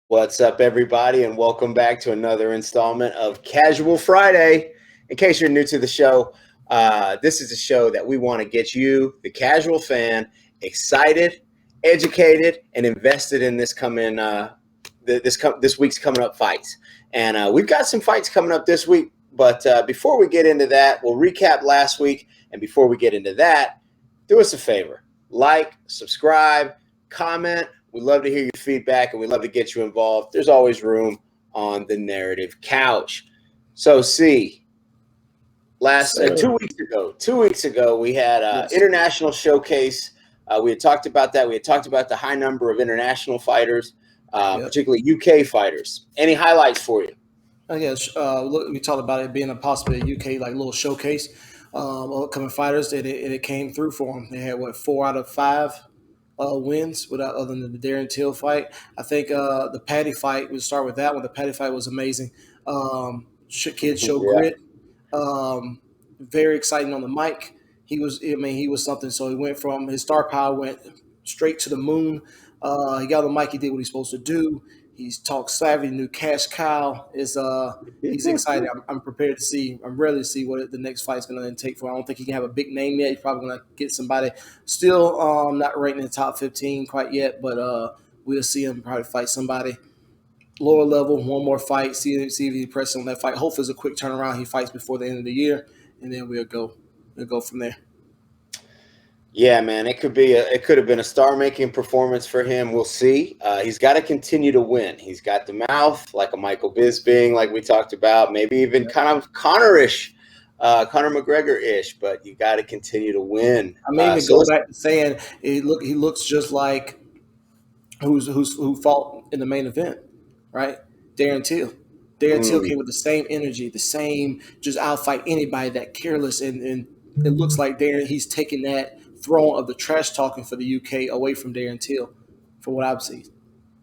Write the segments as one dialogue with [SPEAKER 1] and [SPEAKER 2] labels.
[SPEAKER 1] What's up, everybody, and welcome back to another installment of Casual Friday. In case you're new to the show, this is a show that we want to get you, the casual fan, excited, educated, and invested in this week's coming up fights. And we've got some fights coming up this week. But before we get into that, we'll recap last week. And before we get into that, do us a favor: like, subscribe, comment. We love to hear your feedback, and we love to get you involved. There's always room on the narrative couch. So, two weeks ago, we had an international showcase. We had talked about that. We had talked about the high number of international fighters, particularly UK fighters. Any highlights for you?
[SPEAKER 2] I guess we talked about it being a possibly a UK little showcase of upcoming fighters, and it came through for them. They had 4 out of 5 wins other than the Darren Till fight. I think the Paddy fight, we'll start with that one. The Paddy fight was amazing. Kid showed grit. Very exciting on the mic. He was something. So he went from his star power went straight to the moon. He got on the mic. He did what he's supposed to do. He's talk savvy. New cash cow is he's excited. I'm prepared to see. I'm ready to see what the next fight's going to take for. I don't think he can have a big name yet. He's probably going to get somebody still not ranked in the top 15 quite yet, but we'll see him probably fight somebody lower level. One more fight. See if he presses on that fight. Hopefully, it's a quick turnaround. He fights before the end of the year, and then we'll go from there.
[SPEAKER 1] Yeah, man, it could have been a star-making performance for him. We'll see. He's got to continue to win. He's got the mouth like a Michael Bisping, like we talked about, maybe even kind of Conor-ish, Conor McGregor-ish, but you got to continue to win.
[SPEAKER 2] I mean, go back to saying he looks just like who fought in the main event, right? Darren Till. Darren Till came with the same energy, the same just outfight anybody, that careless, and it looks like Darren, he's taking that throne of the trash talking for the UK away from Darren Till, from what I've seen.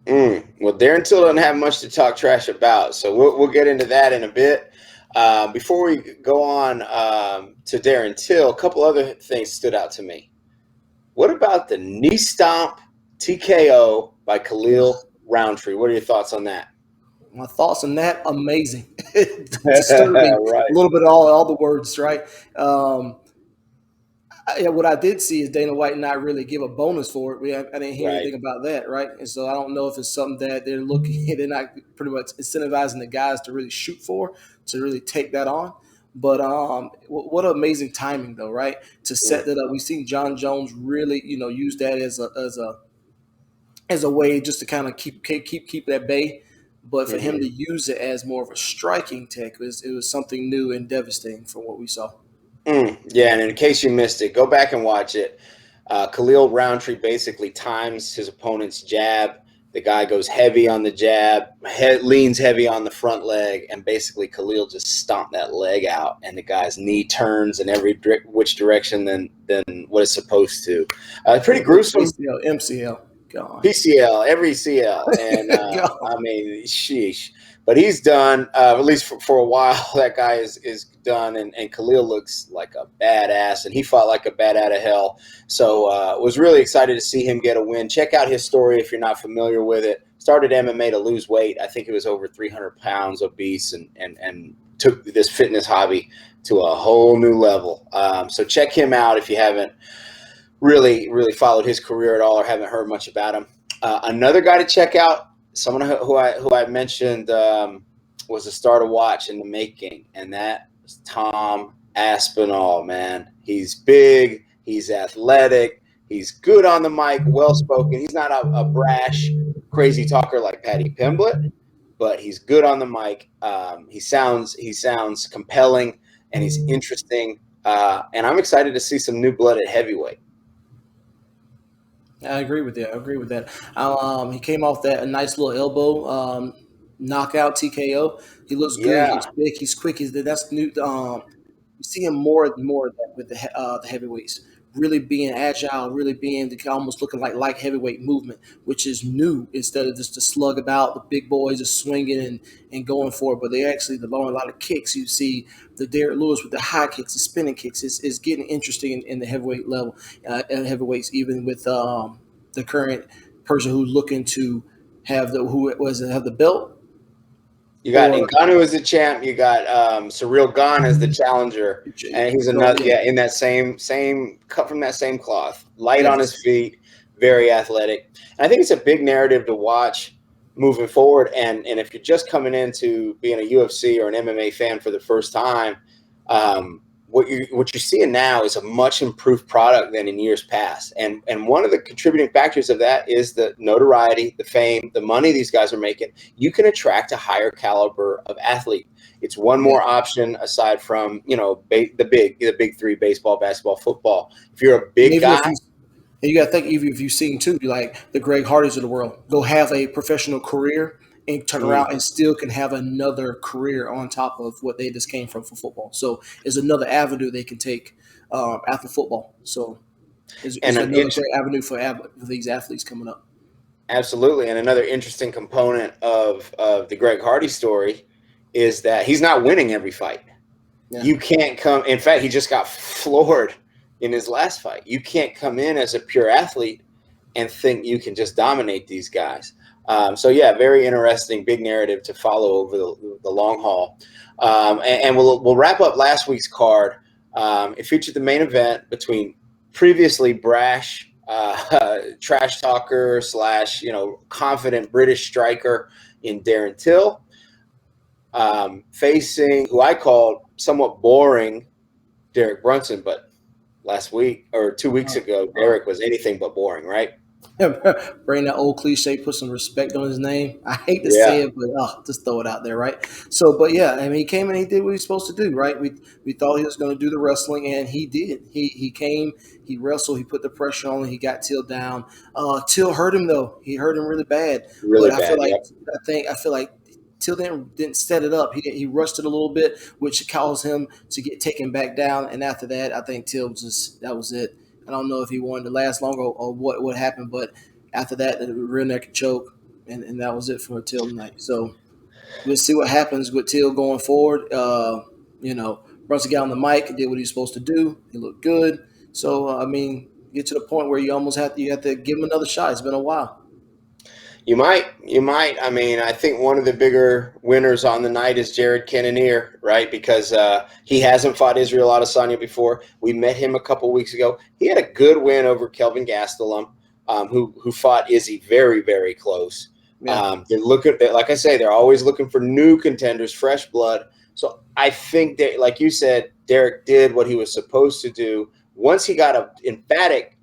[SPEAKER 1] Well, Darren Till doesn't have much to talk trash about, so we'll get into that in a bit. Before we go on to Darren Till, a couple other things stood out to me. What about the knee stomp TKO by Khalil Roundtree? What are your thoughts on that?
[SPEAKER 2] My thoughts on that, amazing. Disturbing. Right. A little bit of all the words, right? What I did see is Dana White not really give a bonus for it. I didn't hear anything about that, right? And so I don't know if it's something that they're not pretty much incentivizing the guys to really shoot for, to really take that on. But what amazing timing, though, right? To set that up. We've seen John Jones really, use that as a way just to kind of keep that bay. But for him to use it as more of a striking tech, it was something new and devastating from what we saw.
[SPEAKER 1] Yeah, and in case you missed it, go back and watch it. Khalil Roundtree basically times his opponent's jab. The guy goes heavy on the jab, leans heavy on the front leg, and basically Khalil just stomped that leg out, and the guy's knee turns in every which direction than what it's supposed to. Pretty gruesome.
[SPEAKER 2] MCL. God.
[SPEAKER 1] PCL, every CL. And I mean, sheesh. But he's done, at least for a while, that guy is done. And Khalil looks like a badass, and he fought like a bat out of hell. So was really excited to see him get a win. Check out his story if you're not familiar with it. Started MMA to lose weight. I think it was over 300 pounds obese, and took this fitness hobby to a whole new level. So check him out if you haven't really followed his career at all or haven't heard much about him. Another guy to check out, someone who I mentioned was a star to watch in the making, and that was Tom Aspinall, man. He's big, he's athletic, he's good on the mic, well-spoken. He's not a brash, crazy talker like Paddy Pimblett, but he's good on the mic. He sounds compelling, and he's interesting, and I'm excited to see some new blood at heavyweight.
[SPEAKER 2] I agree with that. He came off a nice little elbow knockout TKO. He looks good. Yeah. He's big. He's quick. That's new. You see him more and more with the heavyweights, really being agile, really being almost looking like heavyweight movement, which is new instead of just to slug about. The big boys are swinging and going for it, but they're throwing a lot of kicks. You see the Derek Lewis with the high kicks, the spinning kicks. It's getting interesting in the heavyweight level, heavyweights, even with the current person who's looking to have have the belt.
[SPEAKER 1] You got
[SPEAKER 2] Or
[SPEAKER 1] Ngannou as the champ. You got Cyril Gane as the challenger, and he's
[SPEAKER 2] so
[SPEAKER 1] another in that same cut from that same cloth. Light on his
[SPEAKER 2] yes,
[SPEAKER 1] feet, very athletic. And I think it's a big narrative to watch moving forward. And if you're just coming into being a UFC or an MMA fan for the first time, what you're seeing now is a much improved product than in years past. And one of the contributing factors of that is the notoriety, the fame, the money these guys are making. You can attract a higher caliber of athlete. It's one
[SPEAKER 2] yeah.
[SPEAKER 1] more option aside from the big three: baseball, basketball, football. If you're a
[SPEAKER 2] And
[SPEAKER 1] big
[SPEAKER 2] even
[SPEAKER 1] guy,
[SPEAKER 2] if you and you got to think, even if you've seen too, like the Greg Hardys of the world, go have a professional career and turn around and still can have another career on top of what they just came from for football. So it's another avenue they can take after football. So
[SPEAKER 1] and
[SPEAKER 2] is another great avenue for these athletes coming up.
[SPEAKER 1] absolutely, and another interesting component of the Greg Hardy story is that he's not winning every fight.
[SPEAKER 2] Yeah.
[SPEAKER 1] You can't come. In fact, he just got floored in his last fight. You can't come in as a pure athlete and think you can just dominate these guys. So yeah, very interesting, big narrative to follow over the long haul. And we'll wrap up last week's card. It featured the main event between previously brash, trash talker slash confident British striker in Darren Till, facing who I called somewhat boring Derek Brunson, but last week or 2 weeks ago, Derek was anything but boring, right?
[SPEAKER 2] Bring that old cliche, put some respect on his name. I hate to say
[SPEAKER 1] Yeah,
[SPEAKER 2] it, but just throw it out there, right? So, but yeah, I mean, he came and he did what he's supposed to do, right? We thought he was going to do the wrestling, and he did. He came, he wrestled, he put the pressure on, he got Till down. Till hurt him though. He hurt him really bad.
[SPEAKER 1] really
[SPEAKER 2] But I feel
[SPEAKER 1] bad.
[SPEAKER 2] like
[SPEAKER 1] Yep.
[SPEAKER 2] I feel like Till didn't set it up. He rushed it a little bit, which caused him to get taken back down. And after that, I think Till that was it. I don't know if he wanted to last longer or what happened, but after that, the rear naked choke, and that was it for Till tonight. So we'll see what happens with Till going forward. Brunson got on the mic, did what he was supposed to do. He looked good. So I mean, get to the point where you almost have to give him another shot. It's been a while.
[SPEAKER 1] You might. I mean, I think one of the bigger winners on the night is Jared Cannonier, right? Because he hasn't fought Israel Adesanya before. We met him a couple weeks ago. He had a good win over Kelvin Gastelum, who fought Izzy very, very close.
[SPEAKER 2] Yeah.
[SPEAKER 1] They're looking, like I say, they're always looking for new contenders, fresh blood. So I think that, like you said, Derek did what he was supposed to do. Once he got an emphatic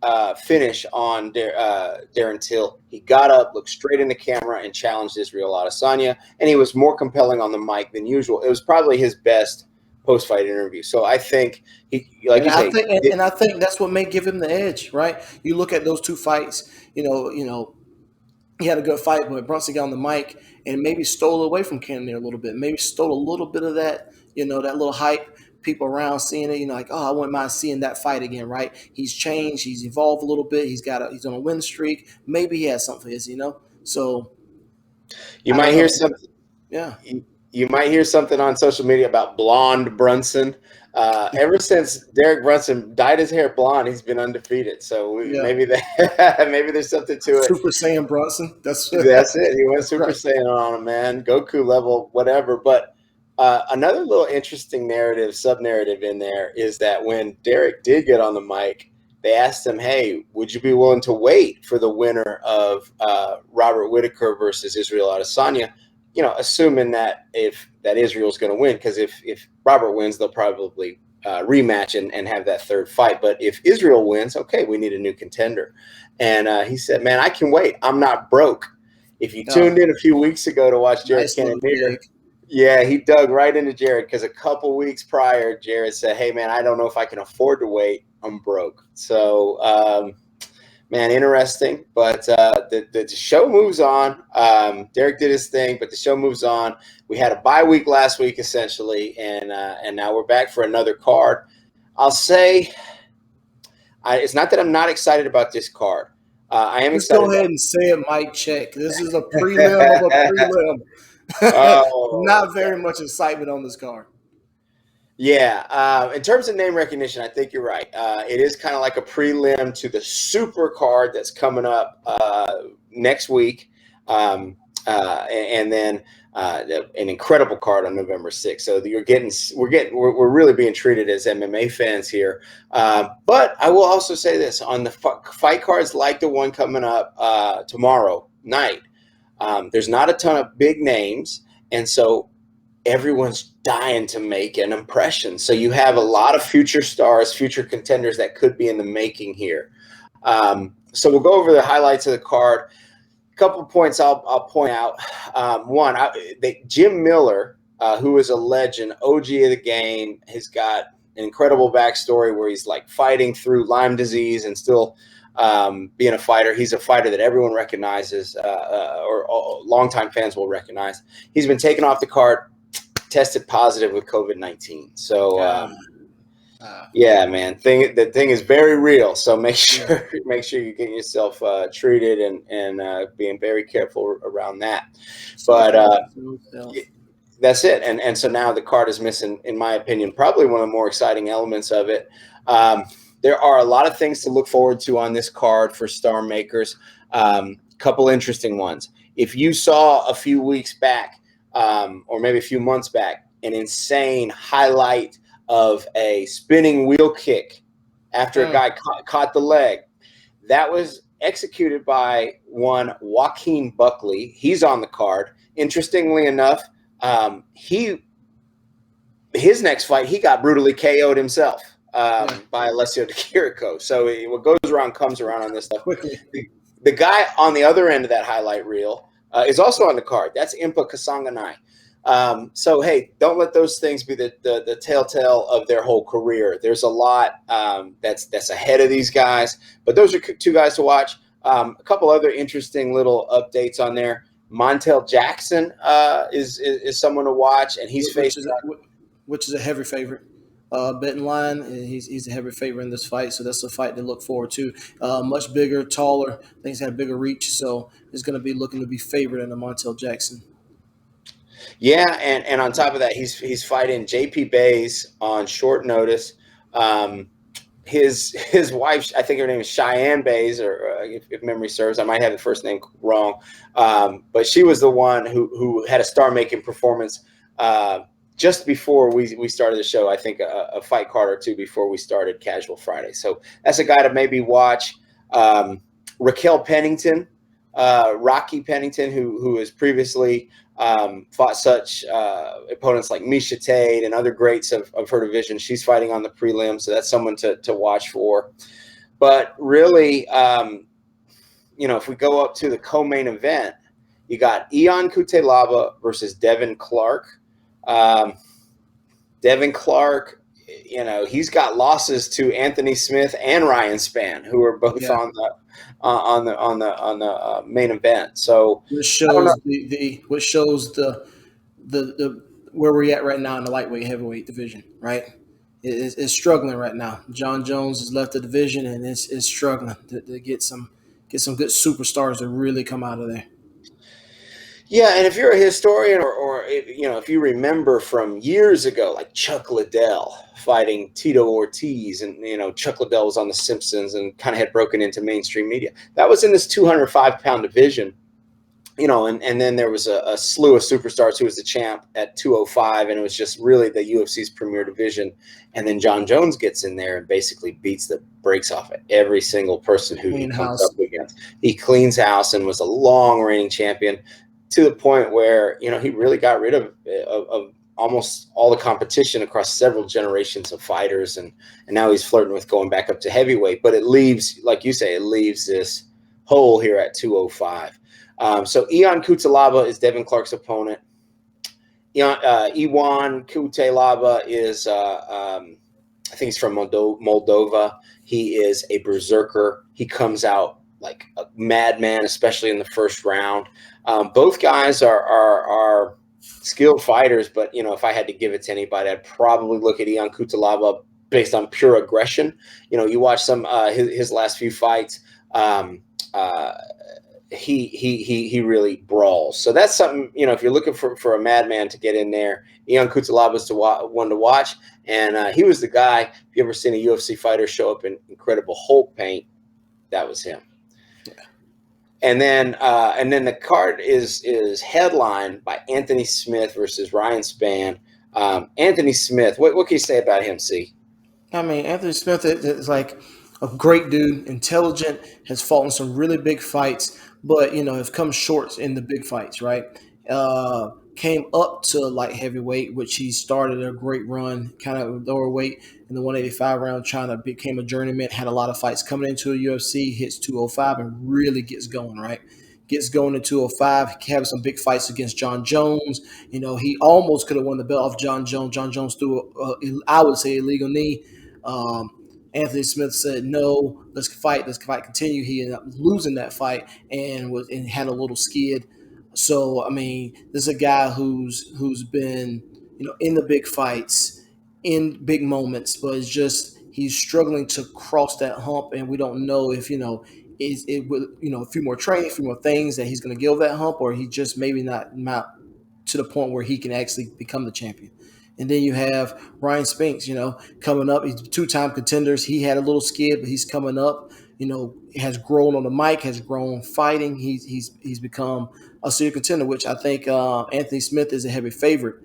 [SPEAKER 1] finish on Darren Till, he got up, looked straight in the camera, and challenged Israel Adesanya. And he was more compelling on the mic than usual. It was probably his best post-fight interview. So I think he, like you say,
[SPEAKER 2] I think that's what may give him the edge, right? You look at those two fights. He had a good fight, but Brunson got on the mic and maybe stole away from Cannonier a little bit. Maybe stole a little bit of that, that little hype. People around seeing it, like, oh, I wouldn't mind seeing that fight again, right? He's changed, he's evolved a little bit. He's on a win streak. Maybe he has something for his, So
[SPEAKER 1] you
[SPEAKER 2] I
[SPEAKER 1] might
[SPEAKER 2] don't
[SPEAKER 1] hear
[SPEAKER 2] know.
[SPEAKER 1] something.
[SPEAKER 2] Yeah.
[SPEAKER 1] You might hear something on social media about blonde Brunson. Ever since Derek Brunson dyed his hair blonde, he's been undefeated. So
[SPEAKER 2] Yeah.
[SPEAKER 1] maybe that maybe there's something to it.
[SPEAKER 2] Super Saiyan Brunson. That's
[SPEAKER 1] That's it. He went Super
[SPEAKER 2] right.
[SPEAKER 1] Saiyan on him, man. Goku level, whatever. But another little interesting narrative, sub narrative in there is that when Derek did get on the mic, they asked him, "Hey, would you be willing to wait for the winner of Robert Whitaker versus Israel Adesanya?" Assuming that that Israel's going to win, because if Robert wins, they'll probably rematch and have that third fight. But if Israel wins, okay, we need a new contender. And he said, "Man, I can wait. I'm not broke." If you tuned in a few weeks ago to watch Jared
[SPEAKER 2] Nice little
[SPEAKER 1] Cannonier,
[SPEAKER 2] dig.
[SPEAKER 1] yeah, he dug right into Jared because a couple weeks prior, Jared said, "Hey, man, I don't know if I can afford to wait. I'm broke." So, man, interesting. But the show moves on. Derek did his thing, but the show moves on. We had a bye week last week, essentially, and now we're back for another card. I'll say it's not that I'm not excited about this card. I am
[SPEAKER 2] Just
[SPEAKER 1] excited
[SPEAKER 2] go ahead
[SPEAKER 1] about
[SPEAKER 2] and say it, Mike Check. This is a prelim of a prelim.
[SPEAKER 1] Oh,
[SPEAKER 2] Not very much excitement on this card.
[SPEAKER 1] yeah. In terms of name recognition, I think you're right. It is kind of like a prelim to the super card that's coming up next week. and then an incredible card on November 6th. So we're really being treated as MMA fans here. But I will also say this on the fight cards, like the one coming up tomorrow night. There's not a ton of big names, and so everyone's dying to make an impression. So you have a lot of future stars, future contenders that could be in the making here. So we'll go over the highlights of the card. A couple of points I'll point out. One, Jim Miller, who is a legend, OG of the game, has got an incredible backstory where he's like fighting through Lyme disease and still being a fighter. He's a fighter that everyone recognizes, or longtime fans will recognize. He's been taken off the card, tested positive with COVID-19. So yeah, man, the thing is very real. So make sure you're getting yourself treated and being very careful around that. But that's it. And so now the card is missing, in my opinion, probably one of the more exciting elements of it. There are a lot of things to look forward to on this card for star makers. Couple interesting ones. If you saw a few weeks back, or maybe a few months back, an insane highlight of a spinning wheel kick after a guy caught the leg, that was executed by one Joaquin Buckley. He's on the card. Interestingly enough, his next fight, he got brutally KO'd himself by Alessio Di Chirico. So what goes around comes around on this stuff. The guy on the other end of that highlight reel is also on the card. That's Impa Kasanganay. So, hey, don't let those things be the telltale of their whole career. There's a lot that's ahead of these guys, but those are two guys to watch. A couple other interesting little updates on there. Montel Jackson is someone to watch, and he's
[SPEAKER 2] which is a heavy favorite. Betting line, and he's a heavy favorite in this fight, so that's a fight to look forward to. Much bigger, taller, I think he's got a bigger reach, so he's going to be looking to be favored in the Montel Jackson.
[SPEAKER 1] Yeah, and on top of that, he's fighting JP Bays on short notice. His wife, I think her name is Cheyenne Bays, or if memory serves, I might have the first name wrong, but she was the one who had a star-making performance just before we started the show. I think a fight card or two before we started Casual Friday. So that's a guy to maybe watch. Raquel Pennington, Rocky Pennington, who has previously fought such opponents like Miesha Tate and other greats of her division. She's fighting on the prelim, so that's someone to watch for. But really, if we go up to the co-main event, you got Ion Cutelaba versus Devin Clark. Devin Clark, he's got losses to Anthony Smith and Ryan Spann, who are both on the main event. So
[SPEAKER 2] which shows the where we're at right now in the lightweight heavyweight division, right? It's struggling right now. John Jones has left the division, and it's struggling to get some good superstars to really come out of there.
[SPEAKER 1] Yeah, and if you're a historian or if you remember from years ago, like Chuck Liddell fighting Tito Ortiz, and Chuck Liddell was on The Simpsons and kind of had broken into mainstream media. That was in this 205-pound division, and then there was a slew of superstars who was the champ at 205, and it was just really the UFC's premier division. And then John Jones gets in there and basically beats the brakes off of every single person who he comes up against. He cleans house and was a long reigning champion, to the point where, he really got rid of almost all the competition across several generations of fighters. And now he's flirting with going back up to heavyweight. But it leaves, like you say, this hole here at 205. So Ion Cutelaba is Devin Clark's opponent. Iwan Cutelaba is, I think he's from Moldova. He is a berserker. He comes out like a madman, especially in the first round. Both guys are skilled fighters, but if I had to give it to anybody, I'd probably look at Ion Cutelaba based on pure aggression. You watch some his last few fights. He really brawls. So that's something, if you're looking for a madman to get in there, Ion Cutelaba is one to watch. And he was the guy, if you ever seen a UFC fighter show up in Incredible Hulk paint, that was him. And then the card is headlined by Anthony Smith versus Ryan Spann. Anthony Smith, what can you say about him, C?
[SPEAKER 2] I mean, Anthony Smith is like a great dude, intelligent, has fought in some really big fights, but has come short in the big fights, right? Came up to light heavyweight, which he started a great run, kind of lower weight in the 185 round, trying to became a journeyman. Had a lot of fights coming into a UFC, hits 205 and really gets going, right? Gets going to 205, having some big fights against John Jones. He almost could have won the belt off John Jones. John Jones threw, I would say, illegal knee. Um, Anthony Smith said, "No, let's fight. Let's fight. Continue." He ended up losing that fight and had a little skid. So I mean, this is a guy who's been in the big fights, in big moments, but it's just he's struggling to cross that hump, and we don't know if is it with a few more training, a few more things that he's going to get over that hump, or he just maybe not to the point where he can actually become the champion. And then you have Ryan Spinks, coming up. He's two-time contenders. He had a little skid, but he's coming up. Has grown on the mic, has grown fighting. He's become a serious contender, which I think Anthony Smith is a heavy favorite.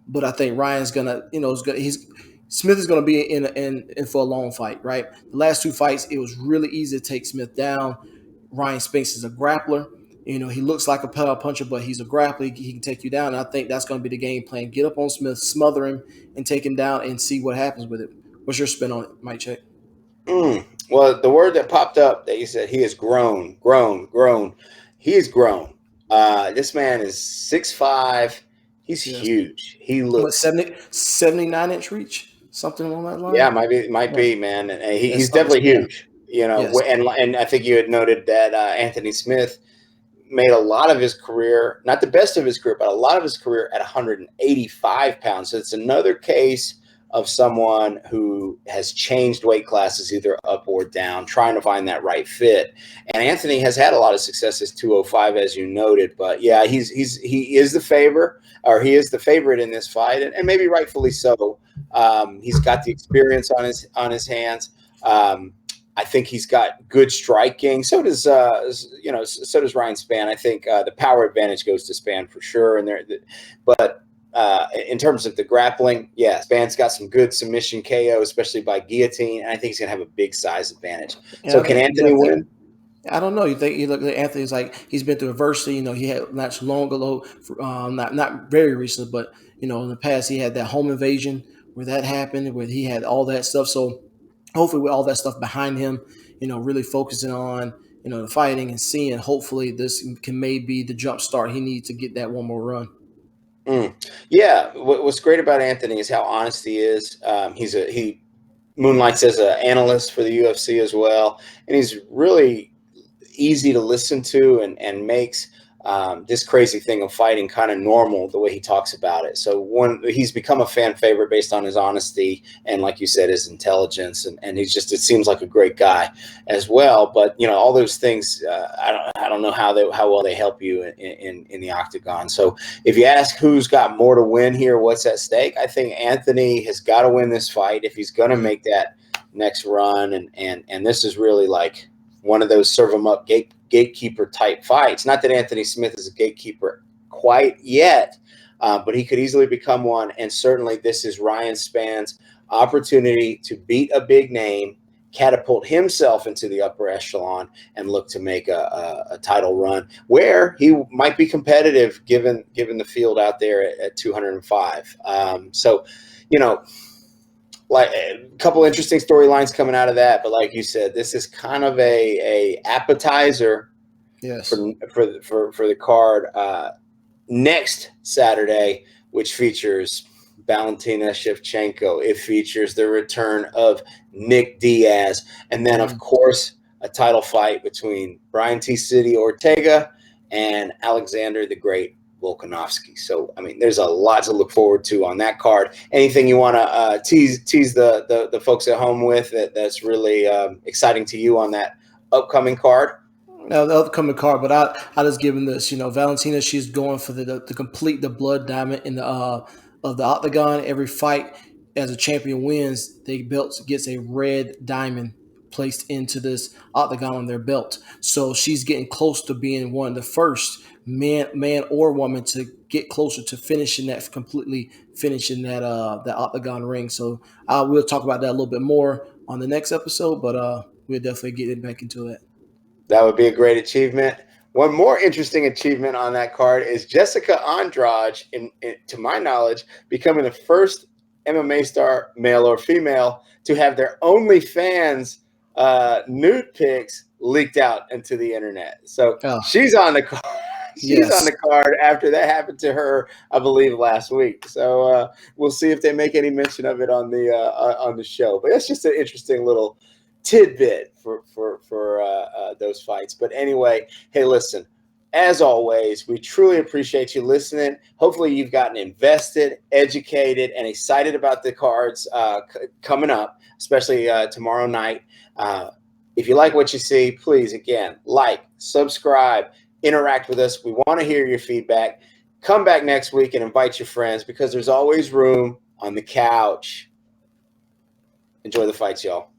[SPEAKER 2] But I think Ryan's gonna, Smith is gonna be in for a long fight, right? The last two fights, it was really easy to take Smith down. Ryan Spinks is a grappler. He looks like a pedal puncher, but he's a grappler. He can take you down. And I think that's going to be the game plan. Get up on Smith, smother him, and take him down and see what happens with it. What's your spin on it, Mike Check?
[SPEAKER 1] Well, the word that popped up that you said, he has grown. He has grown. This man is 6'5". He's huge. He looks
[SPEAKER 2] 79-inch reach, something along that line.
[SPEAKER 1] Yeah, might be, man. And he's definitely huge.
[SPEAKER 2] Yes.
[SPEAKER 1] And I think you had noted that Anthony Smith made a lot of his career, not the best of his career, but a lot of his career at 185 pounds. So it's another case of someone who has changed weight classes either up or down, trying to find that right fit. And Anthony has had a lot of success as 205, as you noted. But yeah, he is the favorite, or he is the favorite in this fight, and maybe rightfully so. He's got the experience on his hands. I think he's got good striking. So does so does Ryan Spann. I think the power advantage goes to Spann for sure. But in terms of the grappling, yeah, Spann's got some good submission KO, especially by guillotine, and I think he's gonna have a big size advantage. So can Anthony win?
[SPEAKER 2] I don't know. You look at Anthony's like he's been through adversity. He had not so long ago, not very recently, but in the past he had that home invasion where that happened, where he had all that stuff. So hopefully with all that stuff behind him, really focusing on the fighting and seeing. Hopefully this can maybe the jump start he needs to get that one more run.
[SPEAKER 1] Yeah, what's great about Anthony is how honest he is. He moonlights as an analyst for the UFC as well, and he's really easy to listen to and makes this crazy thing of fighting kind of normal the way he talks about it. So he's become a fan favorite based on his honesty and, like you said, his intelligence, and it seems like a great guy as well. But all those things, I don't know how well they help you in the octagon. So if you ask who's got more to win here, what's at stake, I think Anthony has got to win this fight if he's going to make that next run, and this is really like one of those serve them up gatekeeper type fights. Not that Anthony Smith is a gatekeeper quite yet, but he could easily become one. And certainly this is Ryan Spann's opportunity to beat a big name, catapult himself into the upper echelon, and look to make a title run where he might be competitive given the field out there at 205. Like a couple interesting storylines coming out of that, but like you said, this is kind of a appetizer,
[SPEAKER 2] yes,
[SPEAKER 1] for the card next Saturday, which features Valentina Shevchenko. It features the return of Nick Diaz, and then of course a title fight between Brian T. City Ortega and Alexander the Great Volkanovski. So, I mean, there's a lot to look forward to on that card. Anything you want to tease the folks at home with that's really exciting to you on that upcoming card?
[SPEAKER 2] The upcoming card, but I just give him this. Valentina, she's going for the complete the blood diamond in the of the octagon. Every fight as a champion wins, the belt gets a red diamond placed into this octagon on their belt. So she's getting close to being one of the first man or woman to get closer to completely finishing that octagon ring. So we'll talk about that a little bit more on the next episode, but we'll definitely get back into it.
[SPEAKER 1] That would be a great achievement. One more interesting achievement on that card is Jessica Andrade, to my knowledge, becoming the first MMA star, male or female, to have their OnlyFans nude pics leaked out into the internet. So she's on the card. She's on the card after that happened to her, I believe, last week. So we'll see if they make any mention of it on the show. But that's just an interesting little tidbit for those fights. But anyway, hey, listen, as always, we truly appreciate you listening. Hopefully you've gotten invested, educated, and excited about the cards coming up, especially tomorrow night. If you like what you see, please, again, like, subscribe, interact with us. We want to hear your feedback. Come back next week and invite your friends, because there's always room on the couch. Enjoy the fights, y'all.